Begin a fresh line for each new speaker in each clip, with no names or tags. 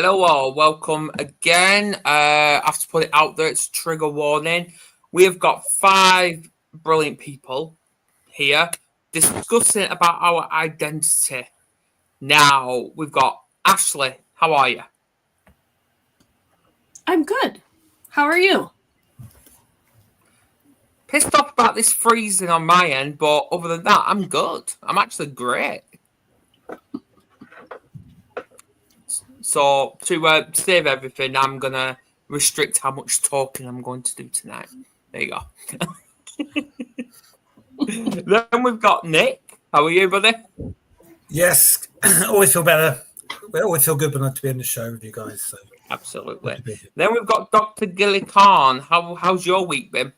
Hello all, welcome again. I have to put it out there, it's trigger warning. We have got 5 brilliant people here discussing about our identity. Now, we've got Ashly. How are you?
I'm good. How are you?
Pissed off about this freezing on my end, but other than that, I'm good. I'm actually great. So, to save everything, I'm going to restrict how much talking I'm going to do tonight. There you go. Then we've got Nick. How are you, buddy?
Yes, always feel better. We always feel good to be on the show with you guys. So.
Absolutely. Then we've got Dr. Gilly Kahn. How's your week been?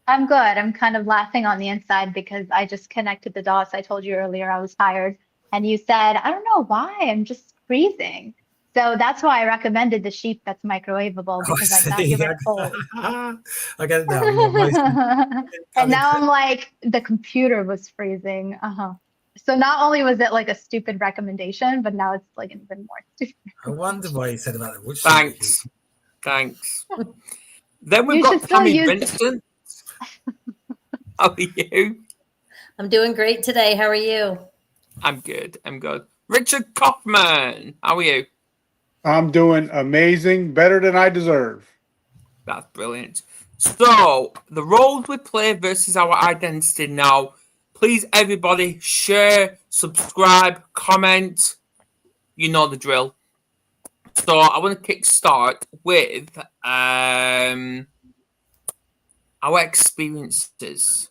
I'm good. I'm kind of laughing on the inside because I just connected the dots. I told you earlier I was tired, and you said, I don't know why, I'm just freezing. So that's why I recommended the sheep that's microwavable, because I thought you were cold.
I get it now.
And now I'm like, the computer was freezing. So not only was it like a stupid recommendation, but now it's like even more stupid.
I wonder why you said about it.
Thanks. Then we've got Tammy Vincent. How are you?
I'm doing great today. How are you?
I'm good. Richard Kaufman. How are you?
I'm doing amazing, better than I deserve.
That's brilliant. So, the roles we play versus our identity now. Please, everybody, share, subscribe, comment. You know the drill. So, I want to kickstart with our experiences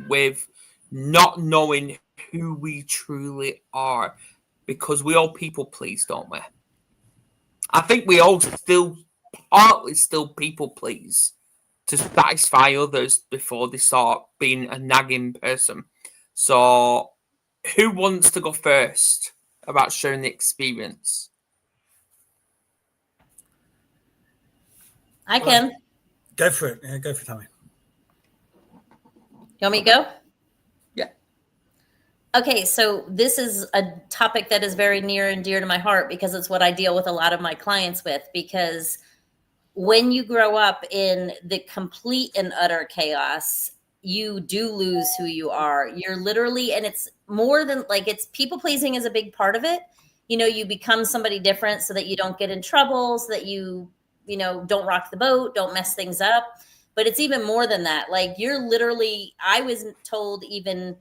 with not knowing who we truly are. Because we all people please, don't we? I think we all partly still people please to satisfy others before they start being a nagging person. So, who wants to go first about sharing the experience?
I can.
Go for it. Yeah, go for it, Tammy.
You want me to go?
Yeah.
Okay, so this is a topic that is very near and dear to my heart because it's what I deal with a lot of my clients with. Because when you grow up in the complete and utter chaos, you do lose who you are. You're literally, and it's more than like, it's people pleasing is a big part of it. You know, you become somebody different so that you don't get in trouble, so that you don't rock the boat, don't mess things up. But it's even more than that. Like you're literally, I was told even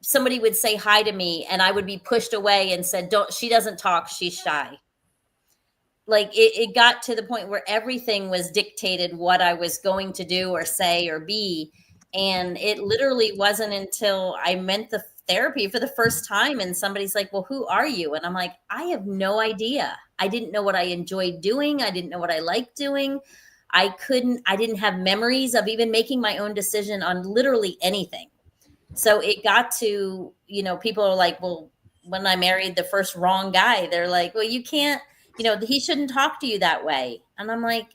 somebody would say hi to me and I would be pushed away and said, she doesn't talk, she's shy. Like it got to the point where everything was dictated what I was going to do or say or be. And it literally wasn't until I meant the therapy for the first time and somebody's like, well, who are you? And I'm like, I have no idea. I didn't know what I enjoyed doing. I didn't know what I liked doing. I didn't have memories of even making my own decision on literally anything. So it got to, people are like, well, when I married the first wrong guy, they're like, well, you can't, he shouldn't talk to you that way. And I'm like,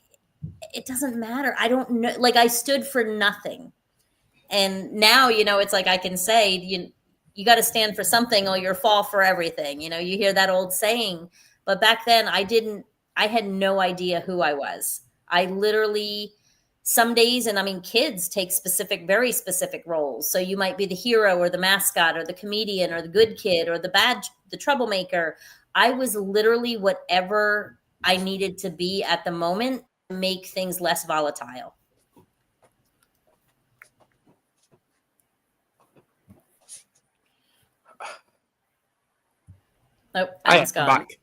it doesn't matter. I don't know. Like I stood for nothing. And now, it's like I can say, you got to stand for something or you'll fall for everything. You hear that old saying. But back then I had no idea who I was. I literally, some days, and I mean, kids take very specific roles. So you might be the hero or the mascot or the comedian or the good kid or the troublemaker. I was literally whatever I needed to be at the moment to make things less volatile. Oh, Alan's gone.
Back.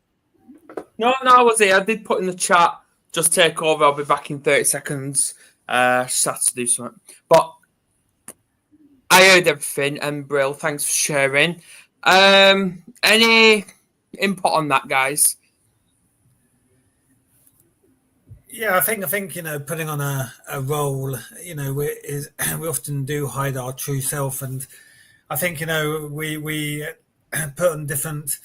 No, I was here. I did put in the chat, just take over. I'll be back in 30 seconds. Just had to do something. But I heard everything, and Brill, thanks for sharing. Any input on that, guys?
Yeah, I think putting on a role, we often do hide our true self, and I think we put on different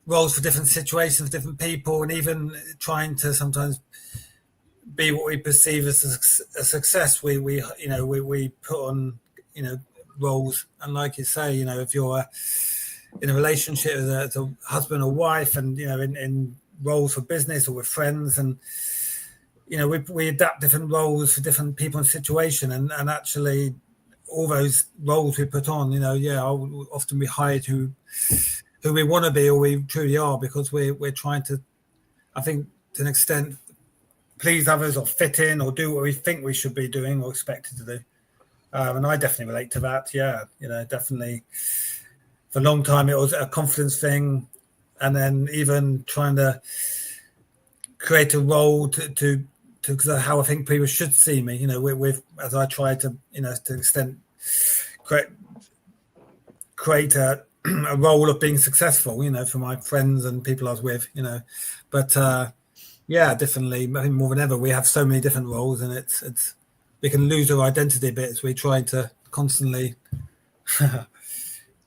roles for different situations, different people, and even trying to sometimes be what we perceive as a success. We put on roles, and like you say, if you're in a relationship as a husband or wife, and in roles for business or with friends, and we adapt different roles for different people and situation, and actually all those roles we put on, often we hide who we want to be or we truly are, because we're trying to, I think, to an extent, please others or fit in or do what we think we should be doing or expected to do. And I definitely relate to that. Yeah, definitely. For a long time, it was a confidence thing, and then even trying to create a role to how I think people should see me. With as I try to, to an extent, create a role of being successful. For my friends and people I was with. But yeah, definitely. I think more than ever, we have so many different roles, and it's we can lose our identity a bit as we try to constantly create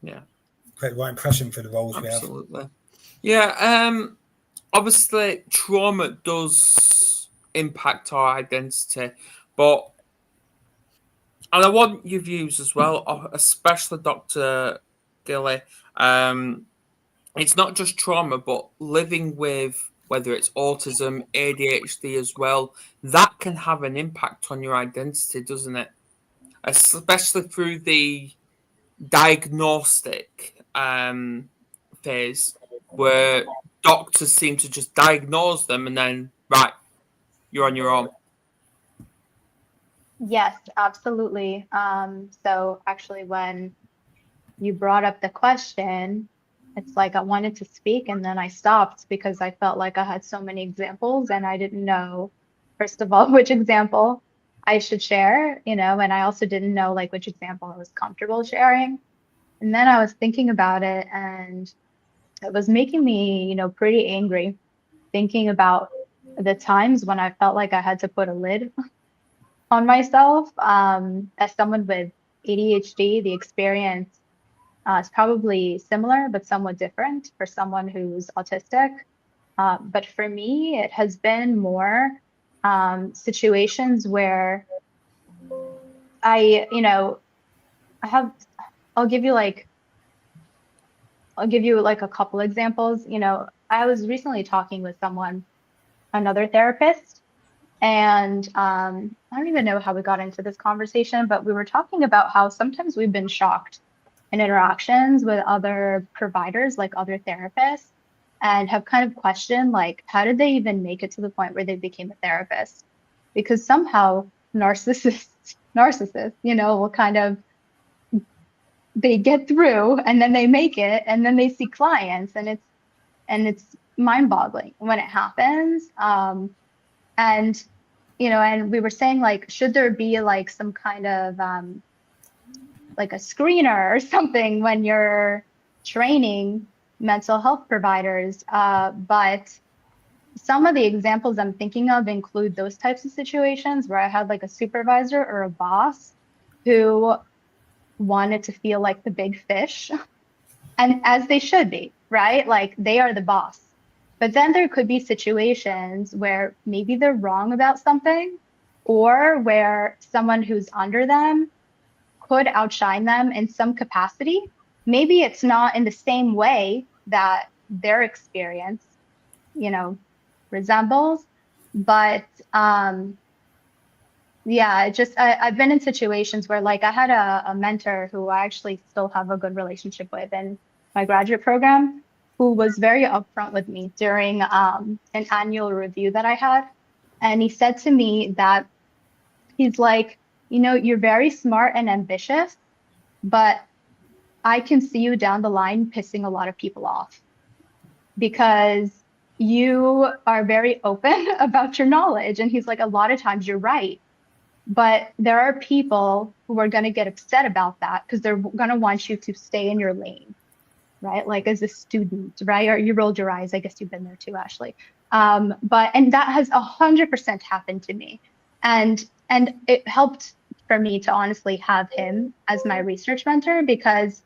the right impression for the roles we have.
Absolutely. Yeah. Obviously, trauma does impact our identity, and I want your views as well, especially Dr. Gilly. It's not just trauma, but living with, whether it's autism, ADHD as well, that can have an impact on your identity, doesn't it? Especially through the diagnostic phase, where doctors seem to just diagnose them and then, right, you're on your own.
Yes, absolutely. So actually, when you brought up the question, it's like I wanted to speak and then I stopped because I felt like I had so many examples and I didn't know, first of all, which example I should share, and I also didn't know like which example I was comfortable sharing. And then I was thinking about it, and it was making me, pretty angry, thinking about the times when I felt like I had to put a lid on myself. As someone with ADHD, the experience is probably similar, but somewhat different for someone who's autistic. But for me, it has been more situations where I'll give you like a couple examples. I was recently talking with another therapist, and I don't even know how we got into this conversation, but we were talking about how sometimes we've been shocked in interactions with other providers, like other therapists, and have kind of questioned, like, how did they even make it to the point where they became a therapist? Because somehow narcissists, will kind of, they get through and then they make it and then they see clients, and it's mind-boggling when it happens. And we were saying, like, should there be like some kind of like a screener or something when you're training mental health providers? But some of the examples I'm thinking of include those types of situations where I had like a supervisor or a boss who wanted to feel like the big fish, and as they should be, right? Like, they are the boss. But then there could be situations where maybe they're wrong about something, or where someone who's under them could outshine them in some capacity. Maybe it's not in the same way that their experience, resembles, but yeah, I've been in situations where, like, I had a mentor who I actually still have a good relationship with in my graduate program, who was very upfront with me during an annual review that I had. And he said to me that he's like, you're very smart and ambitious, but I can see you down the line pissing a lot of people off because you are very open about your knowledge. And he's like, a lot of times you're right. But there are people who are going to get upset about that because they're going to want you to stay in your lane, right? Like, as a student, right? Or you rolled your eyes. I guess you've been there too, Ashly. And that has 100% happened to me. And it helped for me to honestly have him as my research mentor, because,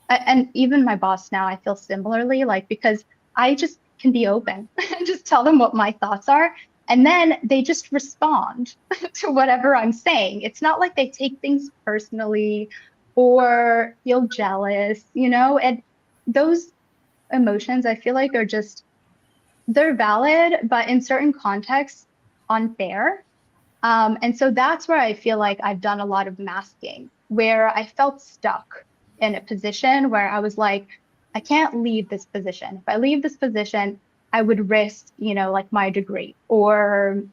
and even my boss now, I feel similarly, like, because I just can be open and just tell them what my thoughts are. And then they just respond to whatever I'm saying. It's not like they take things personally or feel jealous, and those emotions, I feel like, are just they're valid, but in certain contexts, unfair. And so that's where I feel like I've done a lot of masking, where I felt stuck in a position where I was like, I can't leave this position. If I leave this position, I would risk, like my degree or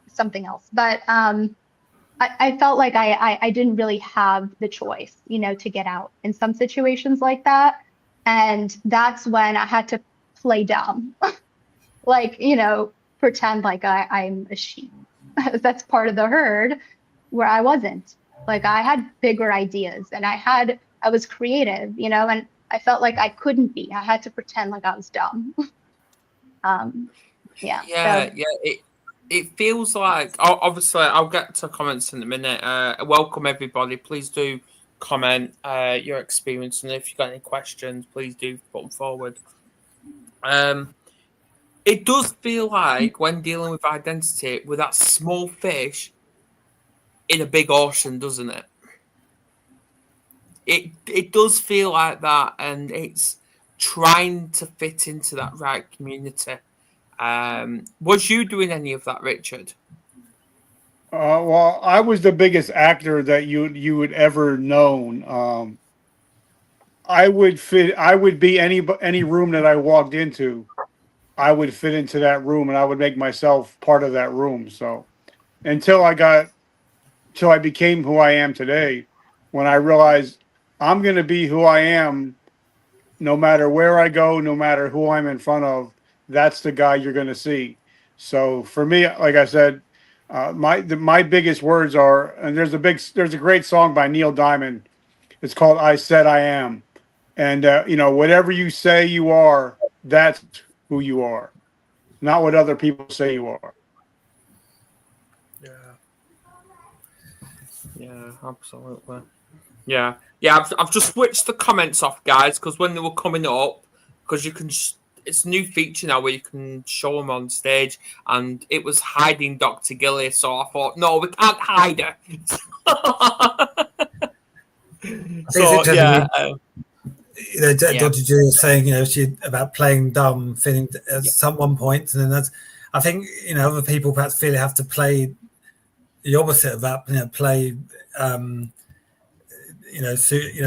something else. But I felt like I didn't really have the choice, to get out in some situations like that. And that's when I had to play dumb, like, pretend like I'm a sheep. That's part of the herd where I wasn't. Like I had bigger ideas and I was creative, and I felt like I couldn't be. I had to pretend like I was dumb. Yeah.
Yeah,
So,
yeah. It feels like, obviously, I'll get to comments in a minute. Welcome everybody. Please do comment your experience, and if you've got any questions, please do put them forward. It does feel like when dealing with identity, with that small fish in a big ocean, doesn't it? It does feel like that, and it's trying to fit into that right community. Was you doing any of that, Richard?
Well, I was the biggest actor that you would ever known. I would be any room that I walked into. I would fit into that room, and I would make myself part of that room. So until I became who I am today, when I realized I'm going to be who I am, no matter where I go, no matter who I'm in front of, that's the guy you're going to see. So for me, like I said, my biggest words are, and there's a great song by Neil Diamond. It's called "I Said I Am," and whatever you say you are, that's who you are, not what other people say you are.
Yeah, absolutely. Yeah. I've just switched the comments off, guys, because when they were coming up, because you can, it's a new feature now where you can show them on stage, and it was hiding Dr. Gilly, so I thought, no, we can't hide her. So yeah.
Dr. Julie was saying, she about playing dumb, feeling at some one point, and then that's. I think other people perhaps feel they have to play the opposite of that. Play,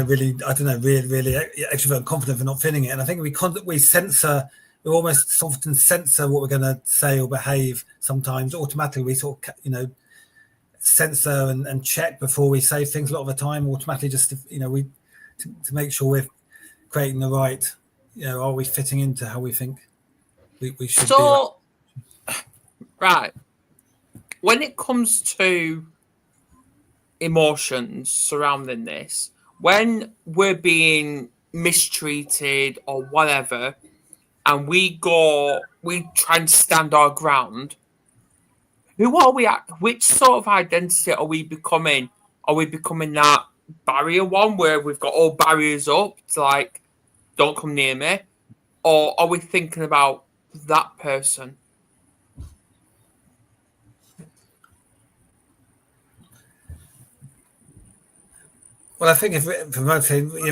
really, I don't know, really extrovert and confident for not feeling it. And I think we censor. We almost often censor what we're going to say or behave. Sometimes automatically we sort of, censor and check before we say things. A lot of the time, automatically, just to make sure we're creating the right, are we fitting into how we think we should be?
Right. When it comes to emotions surrounding this, when we're being mistreated or whatever, and we try and stand our ground, who are we at? Which sort of identity are we becoming? Are we becoming that barrier one where we've got all barriers up to like, don't come near me? Or are we thinking about that person?
Well, I think if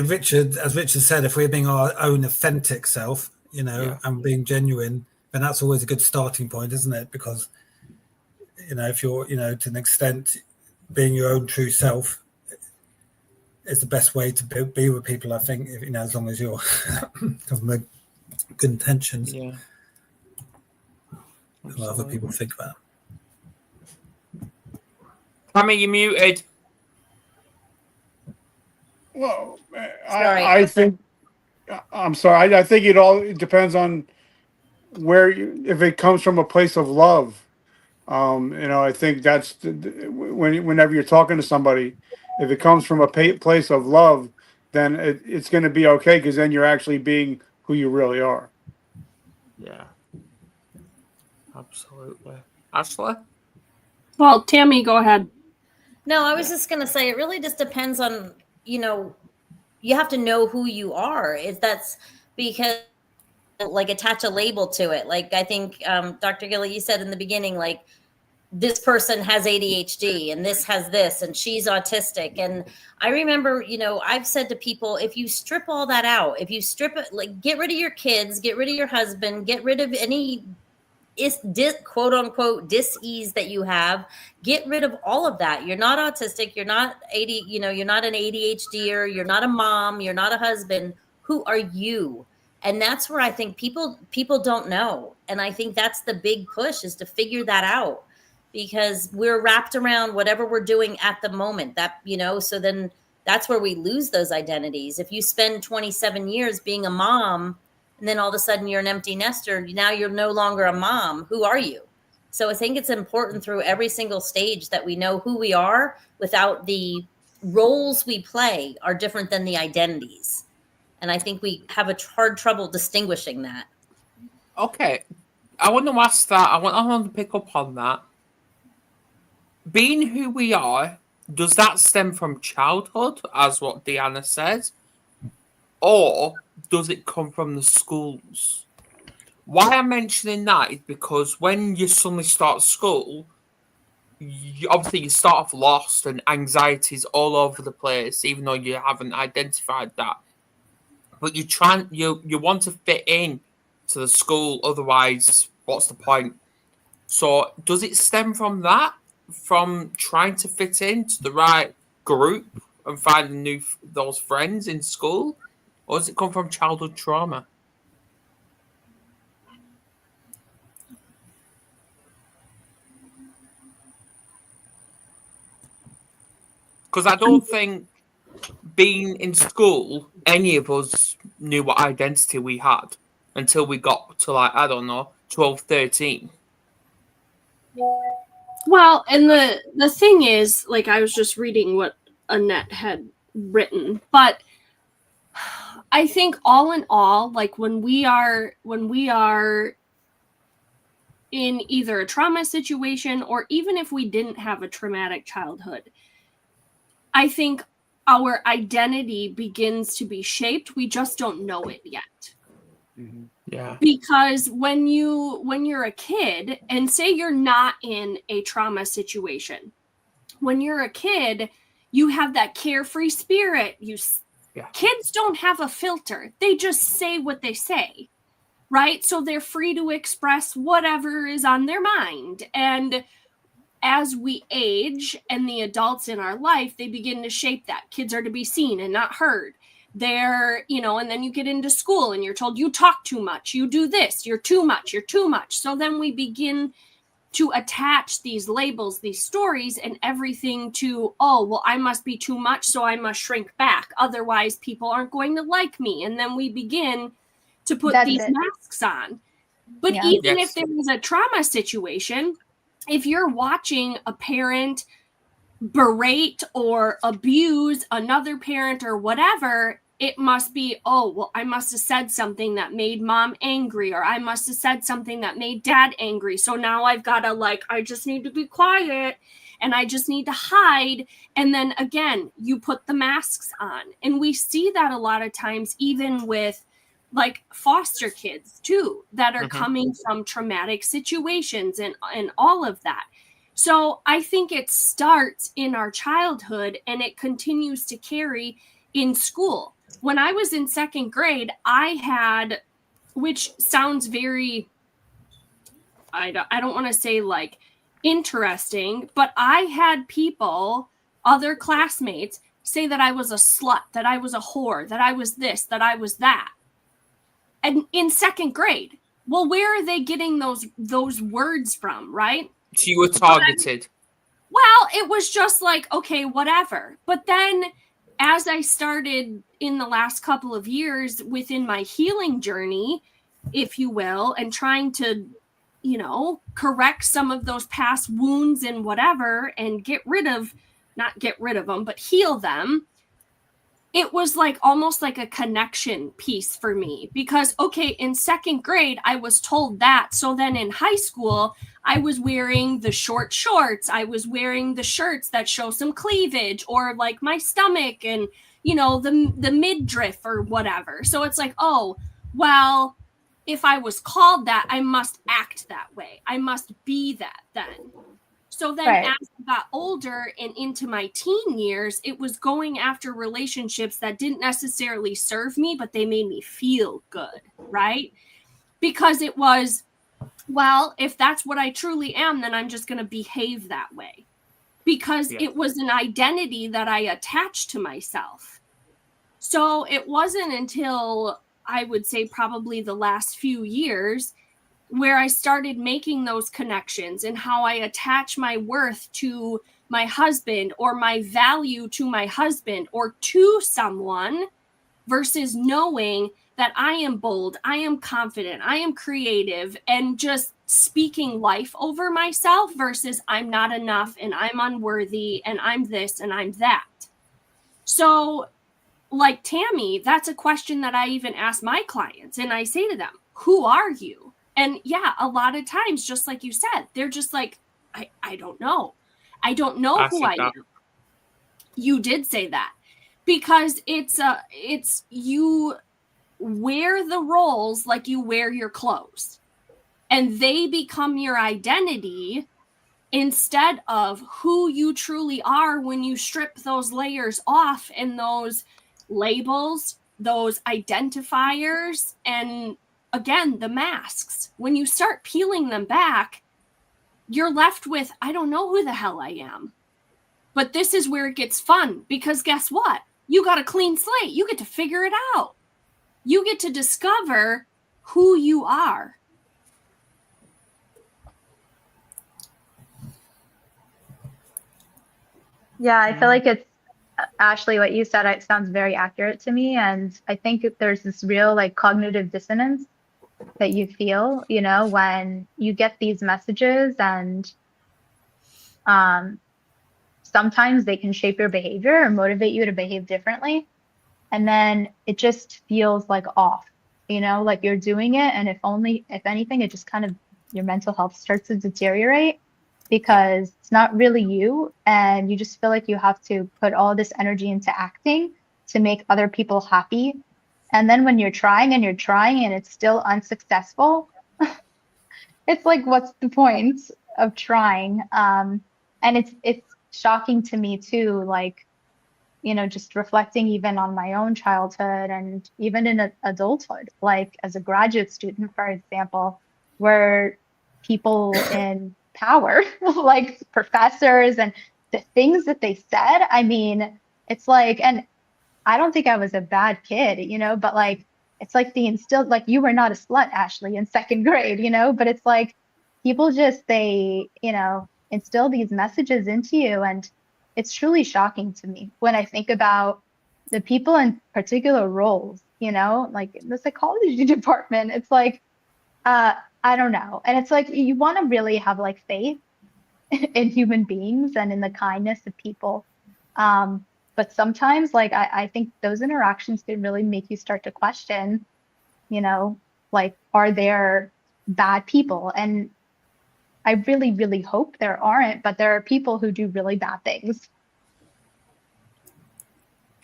Richard, as Richard said, if we're being our own authentic self, and being genuine, then that's always a good starting point, isn't it? Because, if you're, to an extent, being your own true self is the best way to be with people, I think, as long as you're with good intentions.
Yeah.
What other people think about.
Tammy, you muted.
Well,
Sorry.
I think. I'm sorry. I think it depends on if it comes from a place of love. I think that's whenever you're talking to somebody, if it comes from a place of love, then it's going to be okay, because then you're actually being who you really are.
Yeah. Absolutely. Ashley?
Well, Tammy, go ahead.
No, I was just going to say, it really just depends on, you have to know who you are. That's because like attach a label to it. Like I think Dr. Gilly, you said in the beginning, like this person has ADHD and this has this and she's autistic. And I remember, I've said to people, if you strip all that out, if you strip it, like get rid of your kids, get rid of your husband, get rid of any quote unquote dis-ease that you have, get rid of all of that. You're not autistic. You're not you're not an ADHDer. You're not a mom. You're not a husband. Who are you? And that's where I think people don't know. And I think that's the big push, is to figure that out, because we're wrapped around whatever we're doing at the moment, that, so then that's where we lose those identities. If you spend 27 years being a mom and then all of a sudden you're an empty nester, now you're no longer a mom. Who are you? So I think it's important through every single stage that we know who we are, without the roles we play are different than the identities. And I think we have a hard trouble distinguishing that.
Okay. I want to ask that. I want to pick up on that. Being who we are, does that stem from childhood, as what Deanna says? Or does it come from the schools? Why I'm mentioning that is because when you suddenly start school, obviously you start off lost and anxieties all over the place, even though you haven't identified that. But you want to fit in to the school, otherwise, what's the point? So, does it stem from that, from trying to fit into the right group and finding those friends in school, or does it come from childhood trauma? Because I don't think being in school, any of us knew what identity we had until we got to, like, I don't know, 12, 13.
Well, and the thing is, like, I was just reading what Annette had written, but I think all in all, like, when we are in either a trauma situation, or even if we didn't have a traumatic childhood, I think our identity begins to be shaped. We just don't know it yet.
Mm-hmm.
Yeah.
Because when you're a kid, and say you're not in a trauma situation, when you're a kid, you have that carefree spirit. Kids don't have a filter. They just say what they say, right? So they're free to express whatever is on their mind. And as we age and the adults in our life, they begin to shape that. Kids are to be seen and not heard. They're, and then you get into school and you're told you talk too much, you do this, you're too much. So then we begin to attach these labels, these stories and everything to, oh, well, I must be too much, so I must shrink back. Otherwise, people aren't going to like me. And then we begin to put these masks on. But even if there is a trauma situation, if you're watching a parent berate or abuse another parent or whatever, it must be, oh, well, I must have said something that made mom angry, or I must have said something that made dad angry. So now I've got to, I just need to be quiet and I just need to hide. And then again, you put the masks on. And we see that a lot of times, even with foster kids too, that are coming from traumatic situations and all of that. So I think it starts in our childhood and it continues to carry in school. When I was in second grade, I had, which sounds very, I don't want to say interesting, but I had people, other classmates, say that I was a slut, that I was a whore, that I was this, that I was that. And in second grade, well, where are they getting those words from, right?
So you were targeted.
Well, it was just okay, whatever. But then as I started in the last couple of years within my healing journey, if you will, and trying to, correct some of those past wounds and whatever, and not get rid of them, but heal them. It was almost like a connection piece for me, because, okay, in second grade, I was told that. So then in high school, I was wearing the short shorts. I was wearing the shirts that show some cleavage, or my stomach and, the midriff or whatever. So it's oh, well, if I was called that, I must act that way. I must be that then. So then
Right.
as I got older and into my teen years, it was going after relationships that didn't necessarily serve me, but they made me feel good, right? Because it was, well, if that's what I truly am, then I'm just going to behave that way. Because
Yeah.
it was an identity that I attached to myself. So it wasn't until I would say probably the last few years where I started making those connections and how I attach my worth to my husband or my value to my husband or to someone versus knowing that I am bold, I am confident, I am creative, and just speaking life over myself versus I'm not enough and I'm unworthy and I'm this and I'm that. So, like Tammy, that's a question that I even ask my clients, and I say to them, who are you? And yeah, a lot of times, just like you said, they're just like, I don't know. I don't know
I
who
said
I
that.
am. You did say that because it's you wear the roles like you wear your clothes, and they become your identity instead of who you truly are when you strip those layers off and those labels, those identifiers, and again, the masks. When you start peeling them back, you're left with, I don't know who the hell I am. But this is where it gets fun because guess what? You got a clean slate. You get to figure it out. You get to discover who you are.
Yeah, I feel like it's Ashley, what you said, it sounds very accurate to me. And I think there's this real like cognitive dissonance that you feel, you know, when you get these messages and um, sometimes they can shape your behavior or motivate you to behave differently. And then it just feels like off, you know, like you're doing it. And if anything, it just kind of, your mental health starts to deteriorate because it's not really you. And you just feel like you have to put all this energy into acting to make other people happy. And then when you're trying and it's still unsuccessful, it's like, what's the point of trying? And it's shocking to me too, like, you know, just reflecting even on my own childhood and even in adulthood, like as a graduate student, for example, where people in power, like professors and the things that they said, I mean, it's like, and I don't think I was a bad kid, you know, but like, it's like the instilled, like you were not a slut, Ashley, in second grade, you know, but it's like people just, they, you know, instill these messages into you. And it's truly shocking to me when I think about the people in particular roles, you know, like in the psychology department, it's like, I don't know. And it's like, you want to really have like faith in human beings and in the kindness of people. But sometimes, like, I think those interactions can really make you start to question, you know, like, are there bad people? And I really, really hope there aren't, but there are people who do really bad things.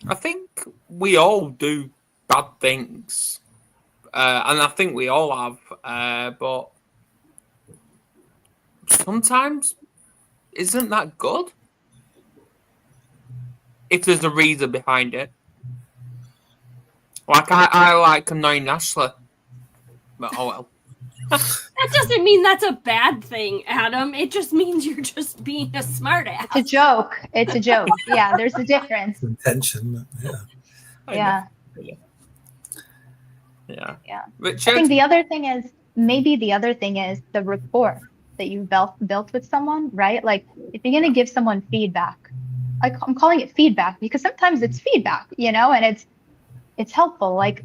I think we all do bad things, and I think we all have. But sometimes, isn't that good? If there's a reason behind it, like I like annoying Ashley, but oh well.
That doesn't mean that's a bad thing, Adam. It just means you're just being a smartass.
It's a joke. It's a joke. Yeah, there's a difference.
Intention, yeah.
Yeah.
Yeah.
Yeah.
Richard?
I think the other thing is, maybe the other thing is the rapport that you've built with someone, right? Like if you're going to give someone feedback, I'm calling it feedback because sometimes it's feedback, you know, and it's helpful. Like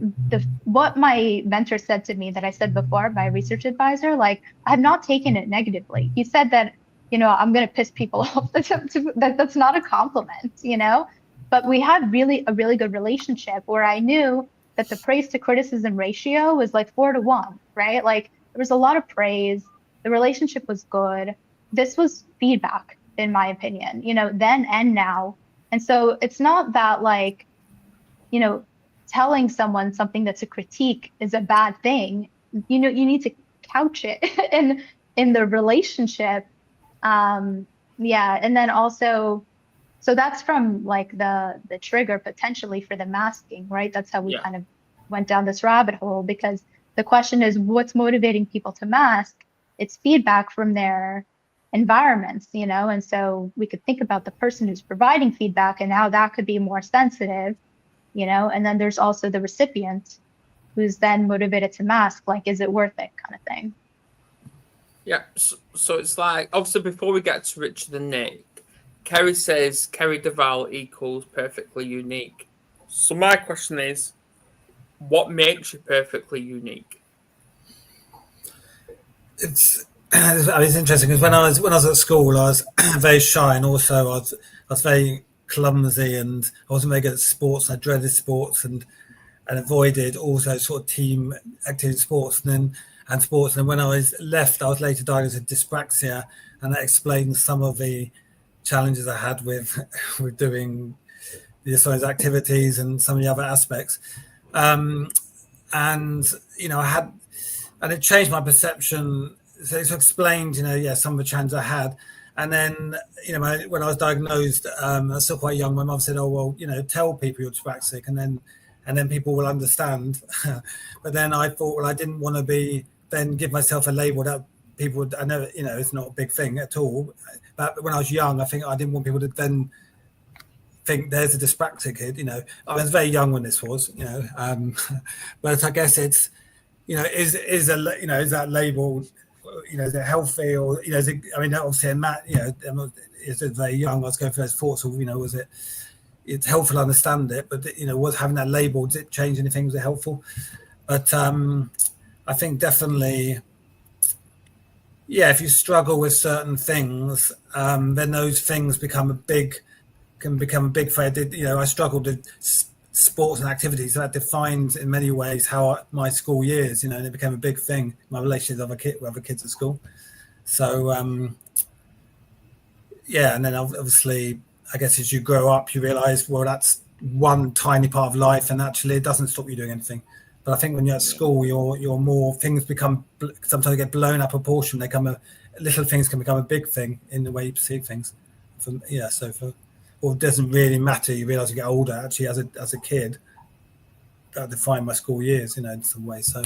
what my mentor said to me that I said before, my research advisor, like I have not taken it negatively. He said that, you know, I'm going to piss people off. That's not a compliment, you know, but we had a really good relationship where I knew that the praise to criticism ratio was like 4-1, right? Like there was a lot of praise. The relationship was good. This was feedback, in my opinion, you know, then and now. And so it's not that like, you know, telling someone something that's a critique is a bad thing. You know, you need to couch it in the relationship Yeah, and then also, so that's from like the trigger potentially for the masking, right? That's how we
Yeah.
kind of went down this rabbit hole, because the question is what's motivating people to mask? It's feedback from their environments, you know, and so we could think about the person who's providing feedback and how that could be more sensitive, you know, and then there's also the recipient who's then motivated to mask, like, is it worth it kind of thing.
Yeah, so it's like, obviously, before we get to Richard and Nick, Kerry says Kerry Duval equals perfectly unique. So my question is, what makes you perfectly unique?
It's it's interesting because when I was at school, I was very shy, and also I was very clumsy, and I wasn't very good at sports. I dreaded sports and avoided also sort of team activity sports, and then when I was left, I was later diagnosed with dyspraxia, and that explains some of the challenges I had with with doing these activities and some of the other aspects. And you know, and it changed my perception. So it's explained, you know, yeah, some of the challenges I had. And then, you know, when I was diagnosed, I was still quite young. My mum said, "Oh well, you know, tell people you're dyspraxic, and then people will understand." But then I thought, well, I didn't want to then give myself a label that people would. I never, you know, it's not a big thing at all. But when I was young, I think I didn't want people to then think there's a dyspraxic kid. You know, I was very young when this was, you know, but I guess it's, you know, is that label, you know, is it healthy, or, you know, is it, I mean, obviously, Matt, you know, is it very young? I was going through those thoughts of, you know, it's helpful to understand it, but, you know, was having that label, did it change anything? Was it helpful? But I think definitely, yeah, if you struggle with certain things, then those things can become a big threat. You know, I struggled with sports and activities, so that defined in many ways how my school years, you know, and it became a big thing, my relationship with other kids at school. So yeah, and then obviously, I guess as you grow up, you realize, well, that's one tiny part of life, and actually it doesn't stop you doing anything. But I think when you're at school, you're more, things become, sometimes get blown out of proportion. Little things can become a big thing in the way you perceive things. Or it doesn't really matter. You realize you get older. Actually, as a kid, that defined my school years, you know, in some way. So,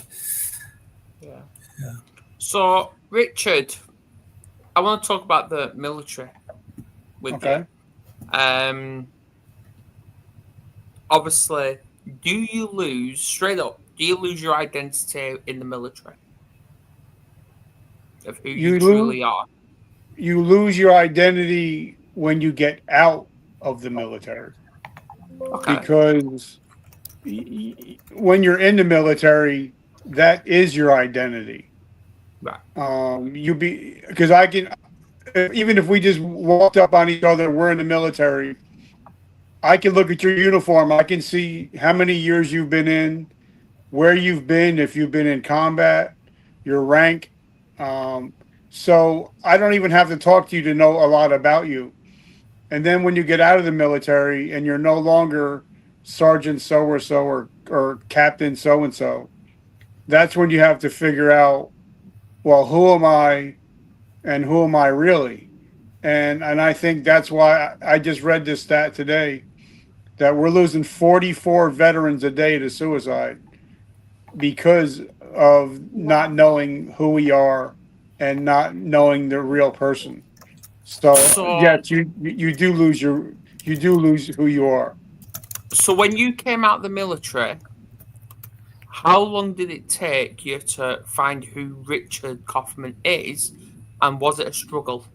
yeah.
Yeah.
So, Richard, I want to talk about the military with you. Obviously, do you lose your identity in the military of who you truly are?
You lose your identity when you get out of the military. Okay. Because when you're in the military, that is your identity.
Right.
Because I can, even if we just walked up on each other, we're in the military, I can look at your uniform. I can see how many years you've been in, where you've been, if you've been in combat, your rank. So I don't even have to talk to you to know a lot about you. And then when you get out of the military and you're no longer Sergeant so-or-so or Captain so-and-so, that's when you have to figure out, well, who am I and who am I really? And I think that's why I just read this stat today, that we're losing 44 veterans a day to suicide because of not knowing who we are and not knowing the real person. So yes, you do lose who you are.
So when you came out of the military, how long did it take you to find who Richard Kaufman is, and was it a struggle?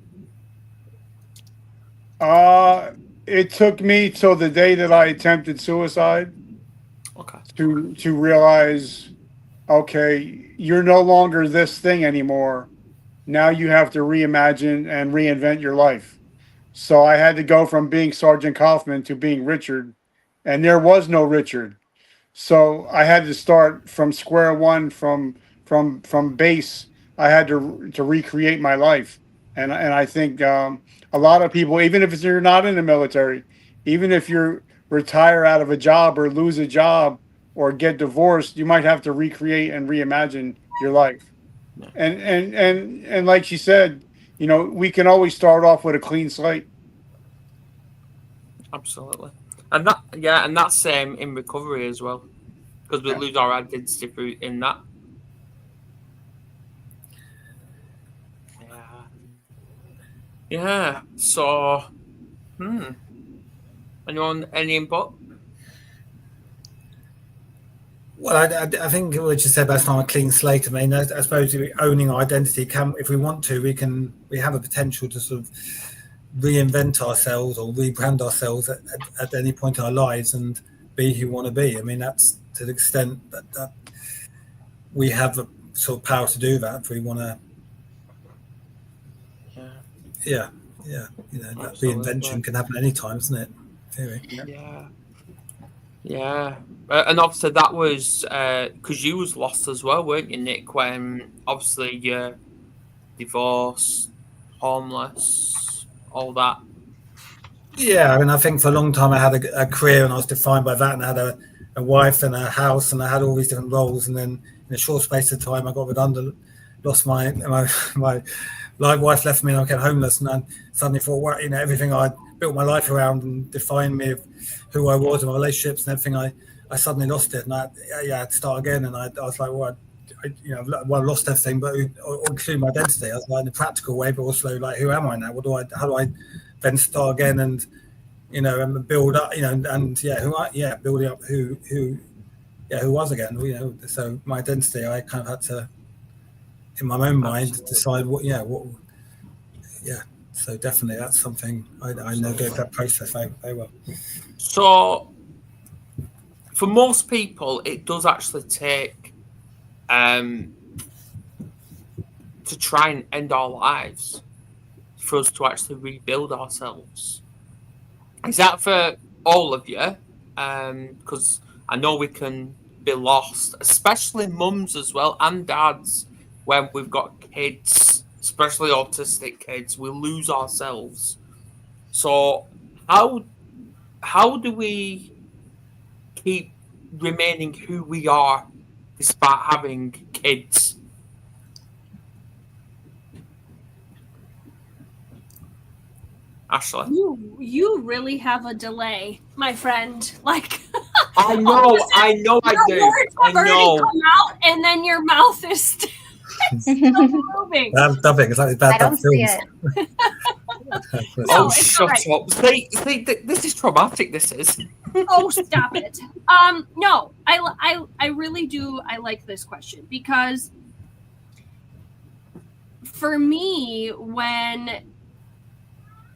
It took me till the day that I attempted suicide.
Okay.
To realize, okay, you're no longer this thing anymore. Now you have to reimagine and reinvent your life. So I had to go from being Sergeant Kaufman to being Richard, and there was no Richard. So I had to start from square one, from base. I had to recreate my life, and I think a lot of people, even if you're not in the military, even if you're retire out of a job or lose a job or get divorced, you might have to recreate and reimagine your life. And like she said, we can always start off with a clean slate.
Absolutely. And that's in recovery as well, because we lose our identity in that. Yeah. So, anyone, any input?
Well, I think what you said about on a clean slate. I mean, I suppose owning our identity can, if we want to, we have a potential to sort of reinvent ourselves or rebrand ourselves at any point in our lives and be who we want to be. I mean, that's to the extent that we have the sort of power to do that if we want to. Yeah. That reinvention can happen any time, isn't it? Theory.
Yeah. And obviously that was because you was lost as well, weren't you, Nick? When obviously you're divorced, homeless, all that.
Yeah, I mean, I think for a long time I had a career and I was defined by that, and I had a wife and a house, and I had all these different roles. And then in a short space of time, I got redundant, lost my wife left me, and I became homeless. And I suddenly thought, well, everything I built my life around and defined me of who I was and my relationships and everything, I suddenly lost it, and I had to start again. And I was like, well, I lost everything, but including my identity. I was like, in a practical way, but also like, who am I now? How do I then start again and build up, building up who was again, so my identity, I kind of had to, in my own mind, decide so definitely that's something I know that process very well.
So for most people, it does actually take to try and end our lives for us to actually rebuild ourselves. Is that for all of you? Because I know we can be lost, especially mums as well and dads, when we've got kids, especially autistic kids. We lose ourselves. So how do we keep remaining who we are despite having kids? Ashly,
you really have a delay, my friend. Like
I know, I do.
Words have already come out, and then your mouth is still moving.
Bad dubbing. It's like bad
I don't see it.
Oh, shut up! See, this is traumatic. This is.
Oh, stop it. No, I really do. I like this question because for me, when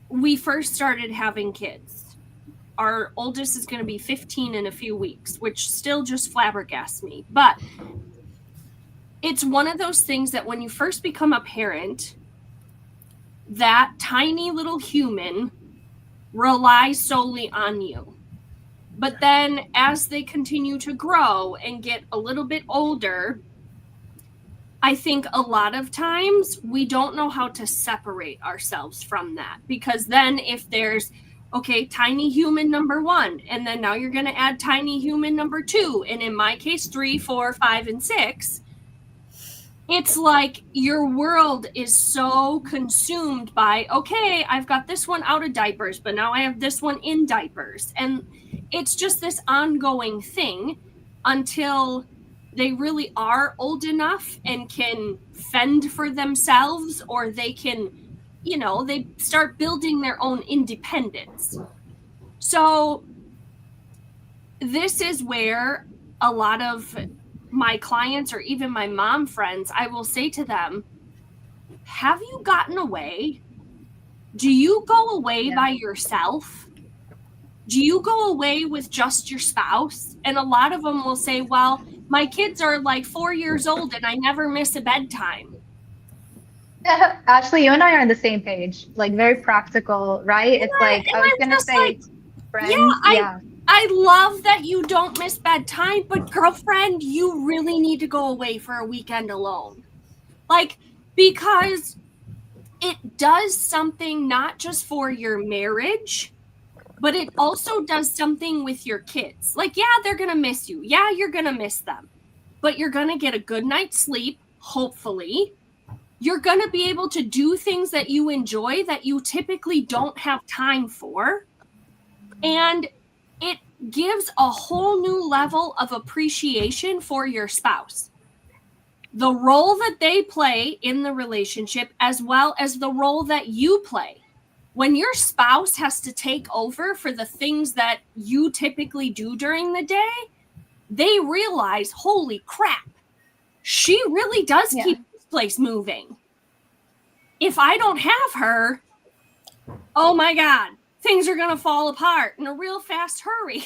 we first started having kids, our oldest is going to be 15 in a few weeks, which still just flabbergasts me. But it's one of those things that when you first become a parent, that tiny little human relies solely on you. But then as they continue to grow and get a little bit older, I think a lot of times we don't know how to separate ourselves from that, because then if there's, okay, tiny human number 1, and then now you're going to add tiny human number 2, and in my case, 3, 4, 5, and 6, it's like your world is so consumed by, okay, I've got this one out of diapers, but now I have this one in diapers. And it's just this ongoing thing until they really are old enough and can fend for themselves, or they can, they start building their own independence. So this is where a lot of my clients or even my mom friends, I will say to them, have you gotten away? Do you go away by yourself? Do you go away with just your spouse? And a lot of them will say, well, my kids are like 4 years old and I never miss a bedtime.
Ashly, you and I are on the same page, like very practical, right?
Yeah,
it's like, I was going to say,
like,
friends.
I love that you don't miss bedtime, but girlfriend, you really need to go away for a weekend alone. Like, because it does something not just for your marriage, but it also does something with your kids. Like, yeah, they're going to miss you. Yeah, you're going to miss them. But you're going to get a good night's sleep, hopefully. You're going to be able to do things that you enjoy that you typically don't have time for. And it gives a whole new level of appreciation for your spouse. The role that they play in the relationship, as well as the role that you play. When your spouse has to take over for the things that you typically do during the day, they realize, holy crap, she really does keep this place moving. If I don't have her, oh my God, things are going to fall apart in a real fast hurry.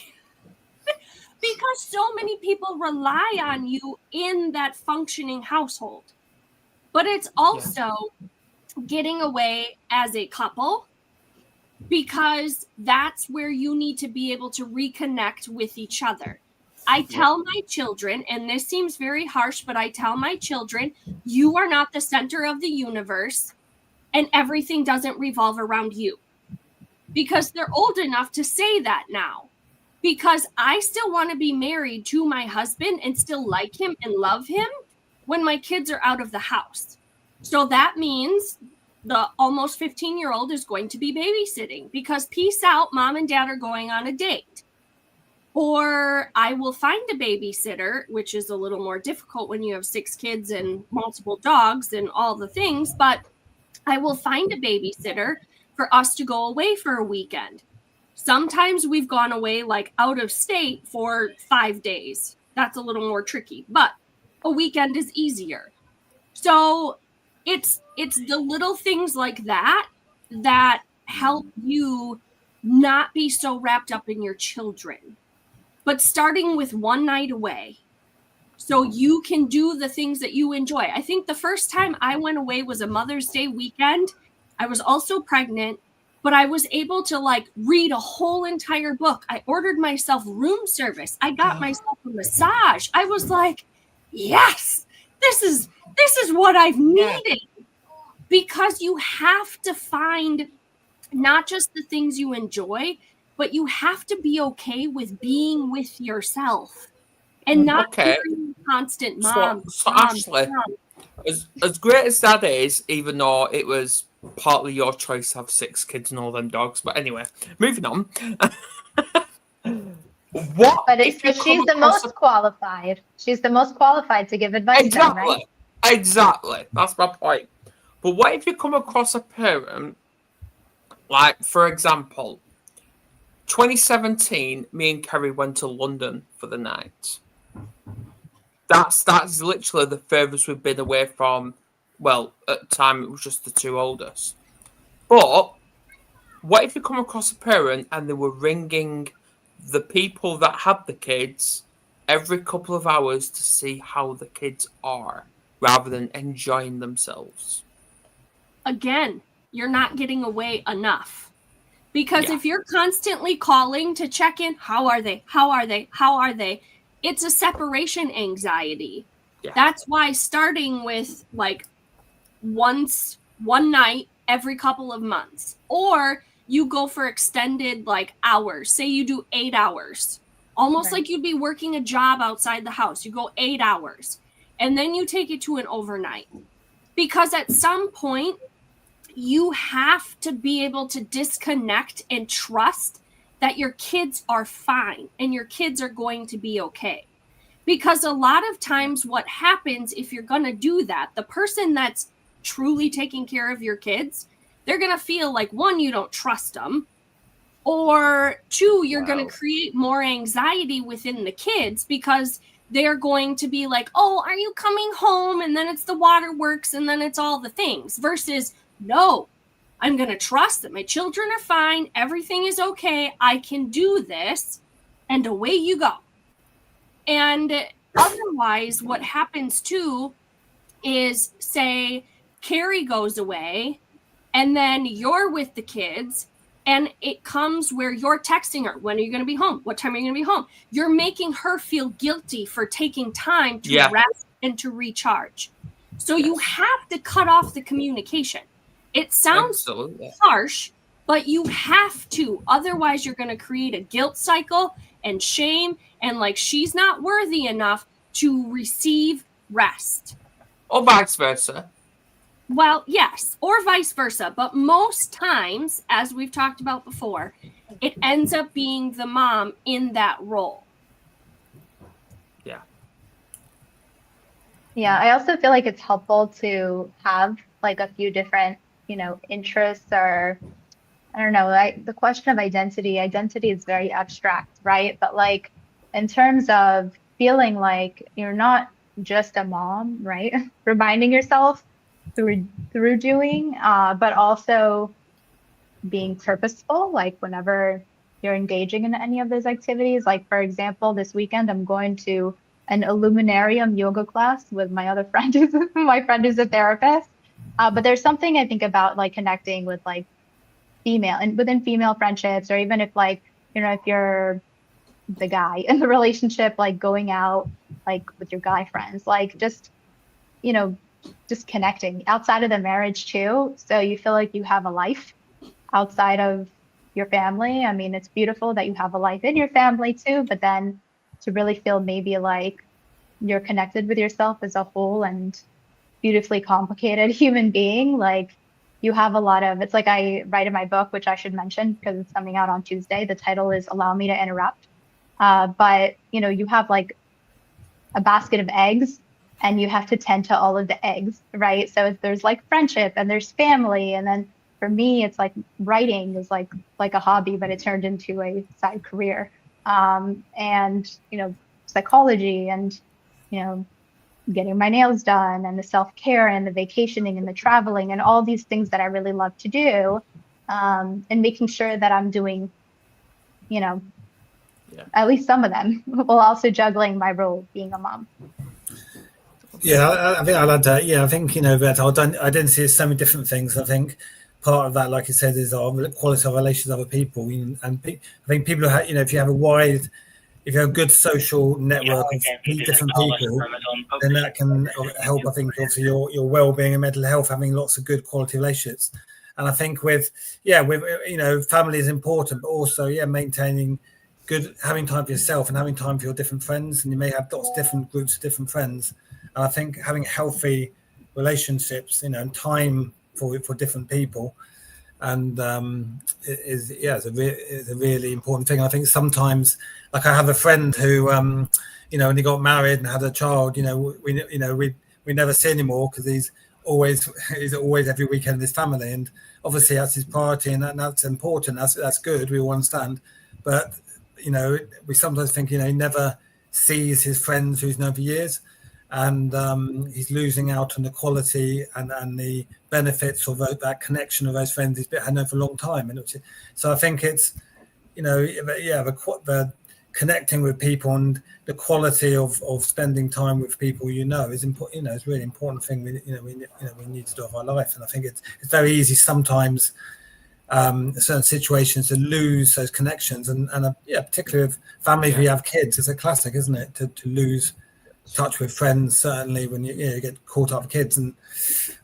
Because so many people rely on you in that functioning household. But it's also getting away as a couple, because that's where you need to be able to reconnect with each other. I tell my children, and this seems very harsh, but I tell my children, you are not the center of the universe, and everything doesn't revolve around you. Because they're old enough to say that now. Because I still want to be married to my husband and still like him and love him when my kids are out of the house. So that means the almost 15-year-old is going to be babysitting, because peace out, mom and dad are going on a date. Or I will find a babysitter, which is a little more difficult when you have 6 kids and multiple dogs and all the things, but I will find a babysitter for us to go away for a weekend. Sometimes we've gone away like out of state for 5 days. That's a little more tricky, but a weekend is easier. So it's the little things like that that help you not be so wrapped up in your children. But starting with one night away, so you can do the things that you enjoy. I think the first time I went away was a Mother's Day weekend. I was also pregnant, but I was able to like read a whole entire book. I ordered myself room service. I got myself a massage. I was like, yes, this is what I've needed. Because you have to find not just the things you enjoy, but you have to be okay with being with yourself and not hearing constant mom.
So Ashly, as great as that is, even though it was partly your choice to have 6 kids and all them dogs, but anyway, moving on.
She's the most qualified. She's the most qualified to give advice.
Exactly.
Then, right?
Exactly. That's my point. But what if you come across a parent, like, for example, 2017, me and Kerry went to London for the night. That's literally the furthest we've been away from, well, at the time it was just the 2 oldest. But what if you come across a parent and they were ringing the people that had the kids every couple of hours to see how the kids are, rather than enjoying themselves?
Again, you're not getting away enough. Because if you're constantly calling to check in, how are they? How are they? How are they? It's a separation anxiety. Yeah. That's why starting with like one night every couple of months, or you go for extended like hours. Say you do 8 hours, almost like you'd be working a job outside the house. You go 8 hours and then you take it to an overnight, because at some point you have to be able to disconnect and trust that your kids are fine and your kids are going to be okay. Because a lot of times what happens if you're going to do that, the person that's truly taking care of your kids, they're going to feel like, 1, you don't trust them, or 2, you're going to create more anxiety within the kids, because they're going to be like, oh, are you coming home? And then it's the waterworks and then it's all the things, versus, no, I'm going to trust that my children are fine. Everything is okay. I can do this. And away you go. And otherwise, what happens too is, say, Carrie goes away and then you're with the kids, and it comes where you're texting her, when are you going to be home? What time are you going to be home? You're making her feel guilty for taking time to rest and to recharge. So you have to cut off the communication. It sounds harsh, but you have to. Otherwise, you're going to create a guilt cycle and shame, and like she's not worthy enough to receive rest.
Or vice versa.
Well, yes, or vice versa. But most times, as we've talked about before, it ends up being the mom in that role.
Yeah.
Yeah, I also feel like it's helpful to have like a few different, interests, or I don't know, the question of identity is very abstract, right? But like in terms of feeling like you're not just a mom, right? Reminding yourself through doing, but also being purposeful, like whenever you're engaging in any of those activities. Like for example, this weekend I'm going to an Illuminarium yoga class with my other friend who's my friend who's a therapist. But there's something I think about like connecting with like female and within female friendships, or even if like, if you're the guy in the relationship, like going out like with your guy friends, like you know, just connecting outside of the marriage too. So you feel like you have a life outside of your family. I mean, it's beautiful that you have a life in your family too, but then to really feel maybe like you're connected with yourself as a whole and beautifully complicated human being, like you have a lot of, it's like I write in my book, which I should mention because it's coming out on Tuesday. The title is Allow Me to Interrupt. But you have like a basket of eggs and you have to tend to all of the eggs, right? So there's like friendship and there's family. And then for me, it's like writing is like a hobby, but it turned into a side career. And psychology and getting my nails done and the self-care and the vacationing and the traveling and all these things that I really love to do, and making sure that I'm doing at least some of them while also juggling my role of being a mom.
Yeah, I think I'll add that. Yeah, I think that identity is so many different things. I think part of that, like you said, is our quality of relations with other people, and I think people who if you have a good social network of different people, then that can help. I think also your well-being and mental health, having lots of good quality relationships. And I think with family is important, but also maintaining having time for yourself and having time for your different friends, and you may have lots of different groups of different friends. And I think having healthy relationships, and time for different people, and is a really important thing. I think sometimes, like I have a friend who, when he got married and had a child, we never see anymore because he's always every weekend with his family, and obviously that's his priority, and that's important. That's good. We all understand, but we sometimes think he never sees his friends who he's known for years. And he's losing out on the quality and the benefits of that connection of those friends he's had known for a long time. And so I think it's, the connecting with people and the quality of spending time with people is important. It's a really important thing we need to do of our life. And I think it's very easy sometimes in certain situations to lose those connections. And particularly with families where you have kids, it's a classic, isn't it, to lose touch with friends, certainly when you get caught up with kids. And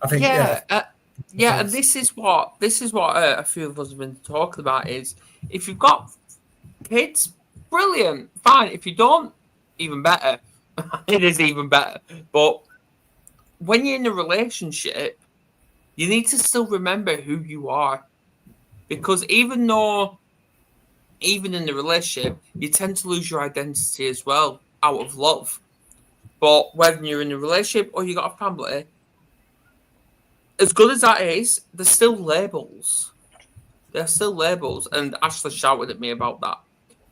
I think
and this is what a few of us have been talking about is if you've got kids, brilliant, fine. If you don't, even better. It is even better. But when you're in a relationship, you need to still remember who you are, because even in the relationship, you tend to lose your identity as well out of love. But whether you're in a relationship or you got a family, as good as that is, there's still labels. There's still labels, and Ashley shouted at me about that.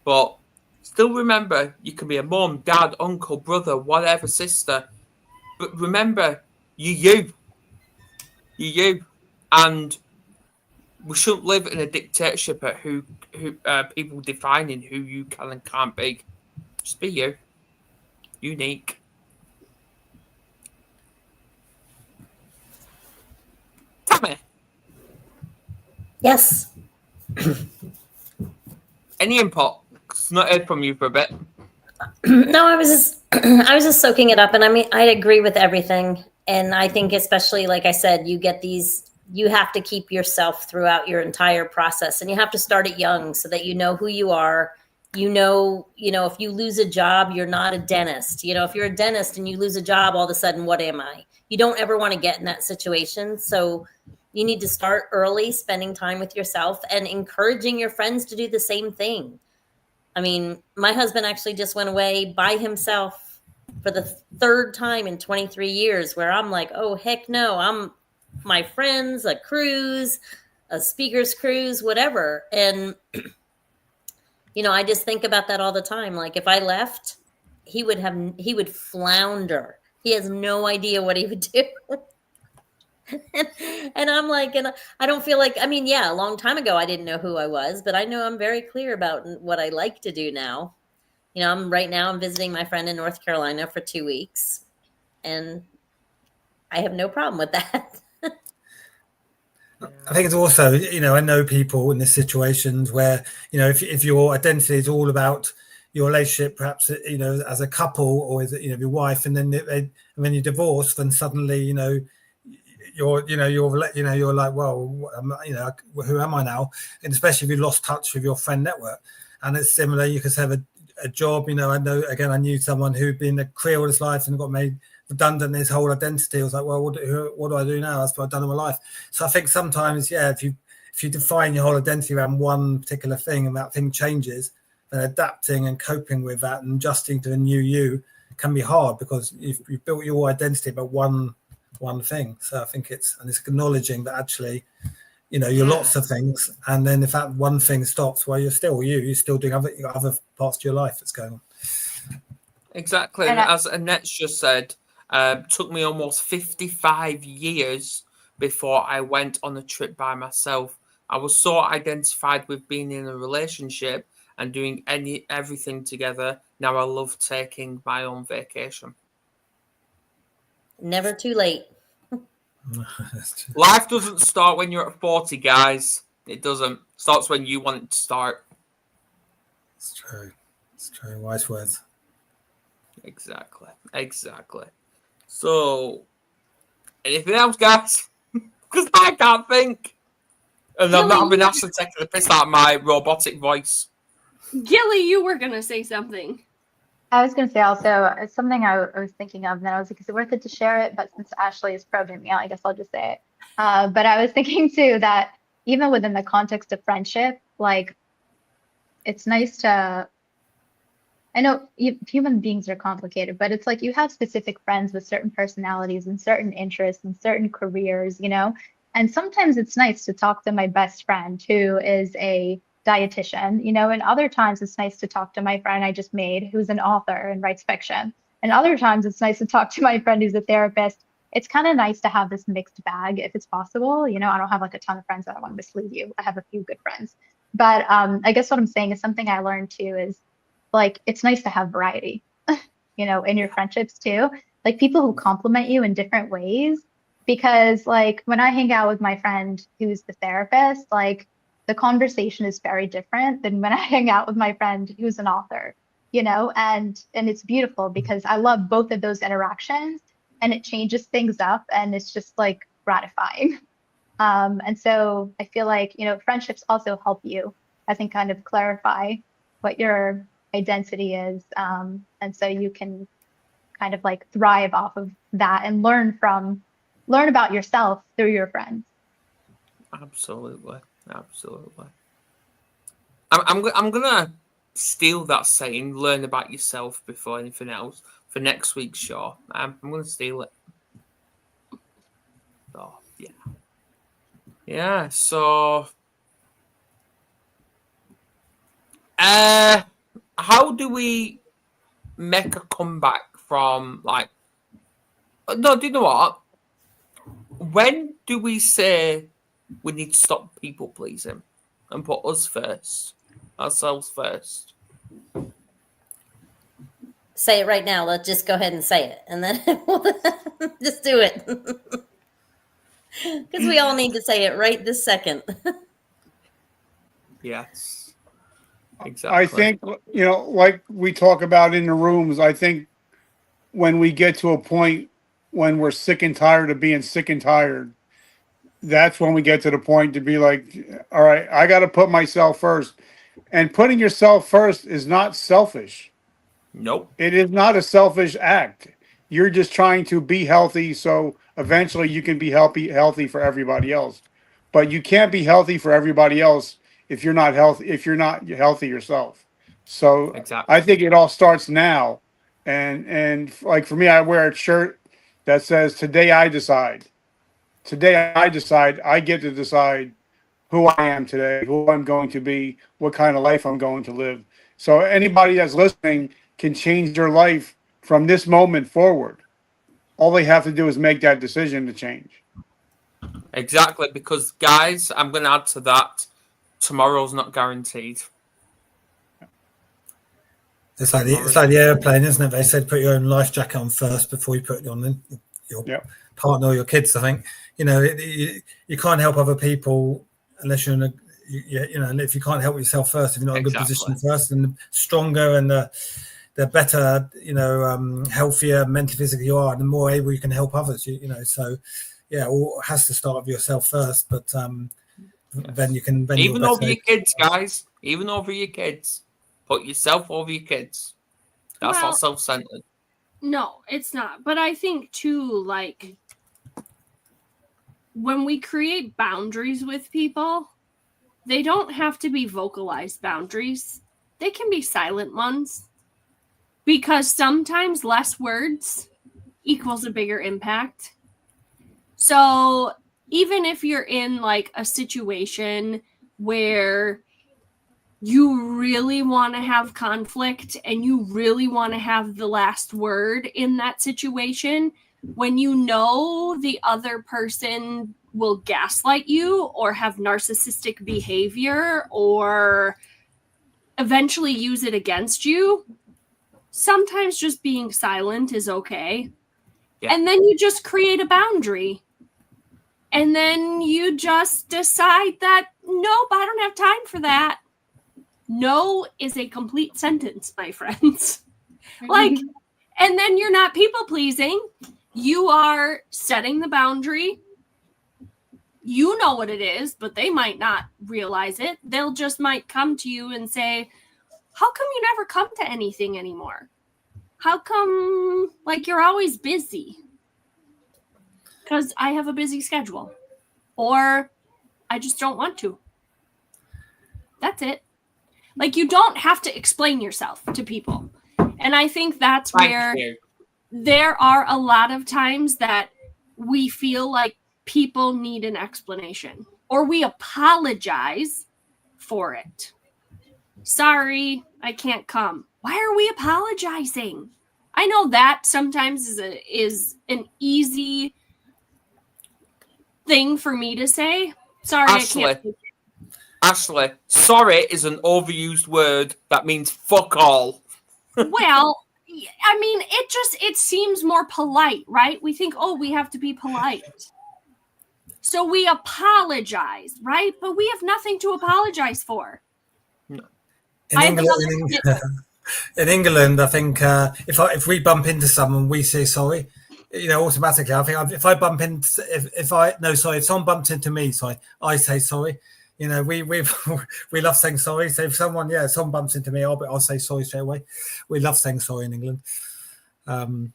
But still remember, you can be a mum, dad, uncle, brother, whatever, sister. But remember, you're you. And we shouldn't live in a dictatorship at who people defining who you can and can't be. Just be you. Unique. Tammy.
Yes.
Any input? It's not heard from you for a bit.
No, I was just soaking it up, and I mean, I agree with everything, and I think especially, like I said, you have to keep yourself throughout your entire process, and you have to start it young so that you know who you are if you lose a job, you're not a dentist. If you're a dentist and you lose a job, all of a sudden, what am I? You don't ever want to get in that situation. So you need to start early, spending time with yourself and encouraging your friends to do the same thing. I mean, my husband actually just went away by himself for the third time in 23 years, where I'm like, oh, heck no, I'm my friends, a cruise, a speaker's cruise, whatever. And I just think about that all the time. Like, if I left, he would flounder. He has no idea what he would do. and I'm like, and I don't feel like, a long time ago, I didn't know who I was, but I know I'm very clear about what I like to do now. I'm visiting my friend in North Carolina for 2 weeks, and I have no problem with that.
I think it's also, I know people in these situations where, if your identity is all about your relationship, perhaps, as a couple or as, your wife, and then when you divorce, then suddenly, you're like, well, who am I now? And especially if you lost touch with your friend network. And it's similar. You could have a job, I knew someone who'd been a career all his life and got made redundant in his whole identity. I was like, well, what do I do now? That's what I've done in my life. So I think sometimes, if you define your whole identity around one particular thing and that thing changes, then adapting and coping with that and adjusting to a new you can be hard, because you've built your identity about one thing. So I think it's acknowledging that actually, you're lots of things, and then if that one thing stops, well, you're still you're still doing other parts of your life that's going on.
Exactly. And as Annette's just said, took me almost 55 years before I went on a trip by myself. I was so identified with being in a relationship and doing everything together. Now I love taking my own vacation.
Never too late.
Life doesn't start when you're at 40, guys. It doesn't. It starts when you want it to start.
It's true. It's true. Wise words.
Exactly. So, anything else, guys? Because I can't think. And I'm not having Ashley taking the piss out of my robotic voice.
Gilly, you were going to say something.
I was going to say also something I was thinking of, and then I was like, is it worth it to share it? But since Ashley is probing me out, I guess I'll just say it. But I was thinking too that even within the context of friendship, like, it's nice to, I know human beings are complicated, but it's like you have specific friends with certain personalities and certain interests and certain careers, and sometimes it's nice to talk to my best friend who is a dietitian, and other times it's nice to talk to my friend I just made who's an author and writes fiction. And other times it's nice to talk to my friend who's a therapist. It's kind of nice to have this mixed bag if it's possible. I don't have like a ton of friends. I don't want to mislead you. I have a few good friends. But I guess what I'm saying is something I learned too is like, it's nice to have variety, in your friendships too. Like people who compliment you in different ways. Because like when I hang out with my friend who's the therapist, like the conversation is very different than when I hang out with my friend who's an author, and it's beautiful because I love both of those interactions and it changes things up and it's just like gratifying. And so I feel like, friendships also help you, I think, kind of clarify what your identity is. And so you can kind of like thrive off of that and learn about yourself through your friends.
Absolutely. I'm gonna steal that saying, learn about yourself before anything else, for next week's show. I'm gonna steal it. Oh, yeah. So how do we make a comeback from like, no, do you know what? When do we say we need to stop people pleasing and put ourselves first?
Say it right now. Let's just go ahead and say it, and then just do it. Because we all need to say it right this second.
Yes, exactly.
I think, like we talk about in the rooms, I think when we get to a point when we're sick and tired of being sick and tired, that's when we get to the point to be like, all right, I got to put myself first. And putting yourself first is not selfish.
Nope.
It is not a selfish act. You're just trying to be healthy so eventually you can be healthy for everybody else. But you can't be healthy for everybody else if you're not healthy yourself. So
Exactly.
I think it all starts now. And like for me, I wear a shirt that says today I decide. Today I decide. I get to decide who I am today, who I'm going to be, what kind of life I'm going to live. So anybody that's listening can change their life from this moment forward. All they have to do is make that decision to change.
Exactly, because guys, I'm going to add to that. Tomorrow's not guaranteed.
It's like the airplane, isn't it? They said put your own life jacket on first before you put it on your partner or your kids. I think you can't help other people unless you're in a if you can't help yourself first, if you're not in a good position first, and the stronger and the better, healthier mentally, physically you are, the more able you can help others. So all has to start with yourself first, but then you can.
Even over your kids, guys. Even over your kids. Put yourself over your kids. That's not self-centered.
No, it's not. But I think too, like when we create boundaries with people, they don't have to be vocalized boundaries. They can be silent ones. Because sometimes less words equals a bigger impact. So even if you're in like a situation where you really want to have conflict and you really want to have the last word in that situation, when you know the other person will gaslight you or have narcissistic behavior or eventually use it against you, sometimes just being silent is okay. Yeah. And then you just create a boundary. And then you just decide that, nope, I don't have time for that. No is a complete sentence, my friends. And then you're not people pleasing. You are setting the boundary. You know what it is, but they might not realize it. They'll just might come to you and say, how come you never come to anything anymore? How come, you're always busy? Because I have a busy schedule. Or I just don't want to. That's it. You don't have to explain yourself to people. And I think that's where there are a lot of times that we feel like people need an explanation. Or we apologize for it. Sorry, I can't come. Why are we apologizing? I know that sometimes is an easy thing for me to say. Sorry,
Ashly,
I can't.
Ashly, sorry is an overused word that means fuck all.
Well, I mean, it seems more polite, right? We think, we have to be polite. So we apologize, right? But we have nothing to apologize for.
No.
In England, I think if we bump into someone, we say sorry. Automatically. I think if someone bumps into me, I say sorry. We love saying sorry. So if someone bumps into me, I'll say sorry straight away. We love saying sorry in England.
And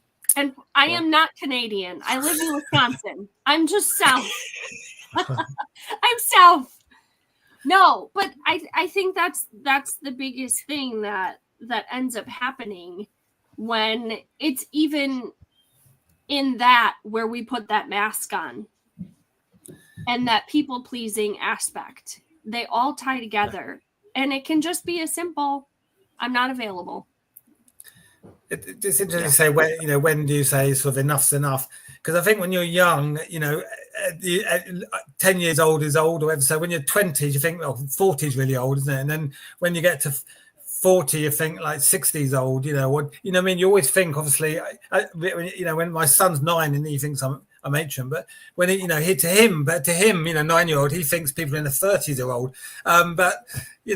I am not Canadian. I live in Wisconsin. I'm just south. I'm south. No, but I think that's the biggest thing that ends up happening when it's even in that where we put that mask on and that people pleasing aspect. They all tie together, and it can just be a simple, I'm not available.
It's interesting to say when do you say sort of enough's enough? Because I think when you're young, 10 years old is old or whatever. So when you're 20s, you think 40 is really old, isn't it? And then when you get to 40, you think 60 is old. You always think, obviously, when my son's 9 and he thinks I'm ancient, but when to him, 9-year-old, he thinks people in the 30s are old. But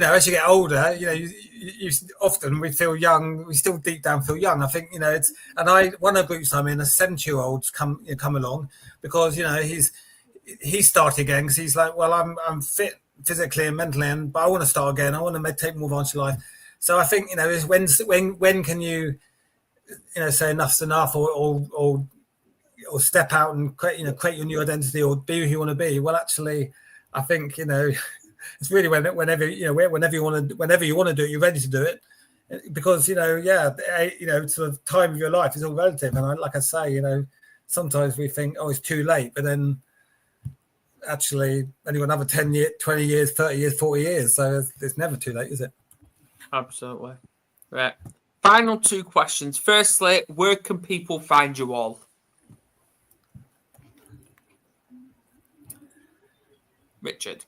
as you get older, you often we feel young. We still deep down feel young. I think it's, and one of the groups I'm in, a 70-year-olds come along because he started again because he's like, well, I'm fit physically and mentally, but I want to start again. I want to take more advantage of life. So I think, is when can you, say enough's enough, or step out and create your new identity, or be who you want to be. Well, actually, I think it's really whenever you want to do it, you're ready to do it, because sort of time of your life is all relative. And like I say, sometimes we think, oh, it's too late, but then actually only got another 10 years, 20 years, 30 years, 40 years. So it's never too late, is it?
Absolutely. Right. Final two questions. Firstly, where can people find you all? Richard.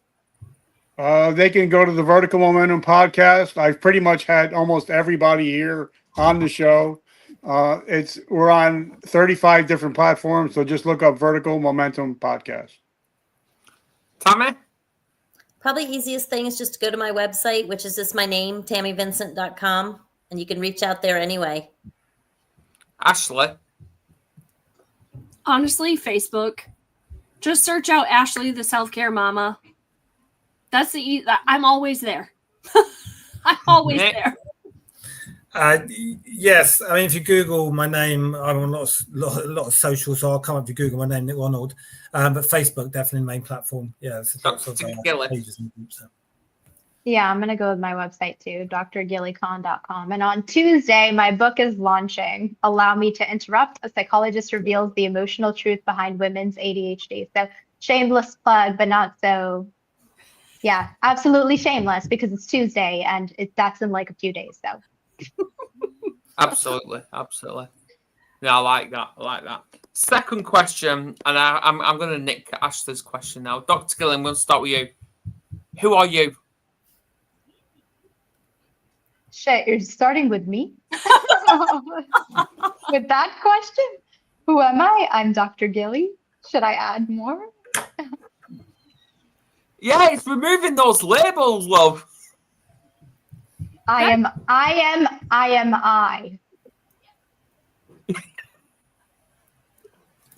They can go to the Vertical Momentum podcast. I've pretty much had almost everybody here on the show. We're on 35 different platforms, so just look up Vertical Momentum podcast.
Tammy?
Probably easiest thing is just to go to my website, which is just my name, TammyVincent.com, and you can reach out there anyway.
Ashly?
Honestly, Facebook. Just search out Ashly, the self-care mama. That's I'm always there. I'm always there.
Yes, I mean, if you Google my name, I'm on a lot of social, so I'll come up if you Google my name, Nick Ronald. But Facebook definitely the main platform. Yeah, it's lots of pages and groups. So.
Yeah, I'm gonna go with my website too, drgillykahn.com. And on Tuesday, my book is launching. Allow Me to Interrupt. A psychologist reveals the emotional truth behind women's ADHD. So shameless plug, but not so. Yeah, absolutely shameless, because it's Tuesday and that's in like a few days. So.
Absolutely. Yeah, I like that. Second question, and I'm going to nick Ashly's question now. Dr. Gilly, I'm going to start with you. Who are you?
Shit, you're starting with me? With that question? Who am I? I'm Dr. Gilly. Should I add more?
Yeah, it's removing those labels, love.
I am I.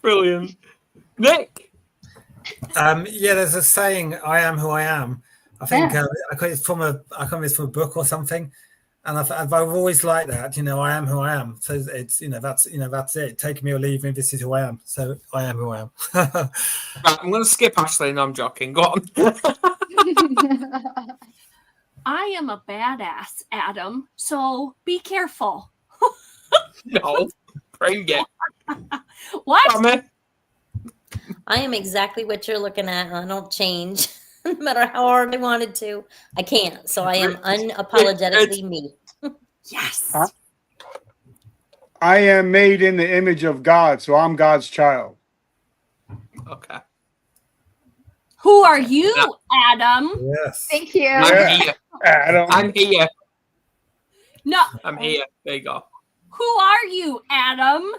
Brilliant. Nick?
There's a saying, I am who I am. I think it's from a book or something. And I've always liked that, I am who I am. So it's, that's it. Take me or leave me. This is who I am. So I am who I am.
Right, I'm going to skip Ashly. No, I'm joking. Go on.
I am a badass, Adam. So be careful.
No, bring it.
What?
Tammy?
I am exactly what you're looking at, and I don't change. No matter how hard I wanted to, I can't. So I am unapologetically me.
Yes.
I am made in the image of God, so I'm God's child.
Okay.
Who are you, Adam?
Yes.
Thank you.
I'm here.
Adam.
I'm here.
No.
I'm here. There you go.
Who are you, Adam?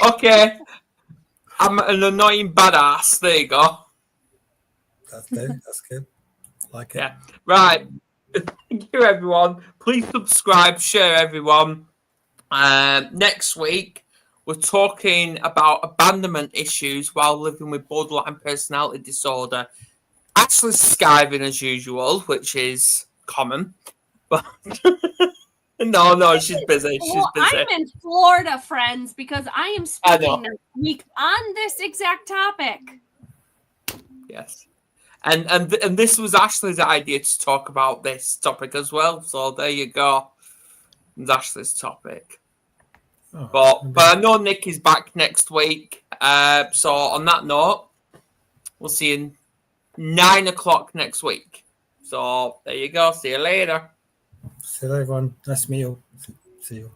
Okay. I'm an annoying badass. There you go.
That's good. Like it.
Yeah. Right. Thank you, everyone. Please subscribe, share, everyone. Next week, we're talking about abandonment issues while living with borderline personality disorder. Actually, skiving as usual, which is common. But no, she's busy. She's busy.
I'm in Florida, friends, because I am speaking next week on this exact topic.
Yes. And this was Ashly's idea to talk about this topic as well. So there you go. It's Ashly's topic.
Oh,
but I know Nick is back next week. So on that note, we'll see you 9:00 next week. So there you go. See you later.
See you, everyone. Nice to meet you. See you.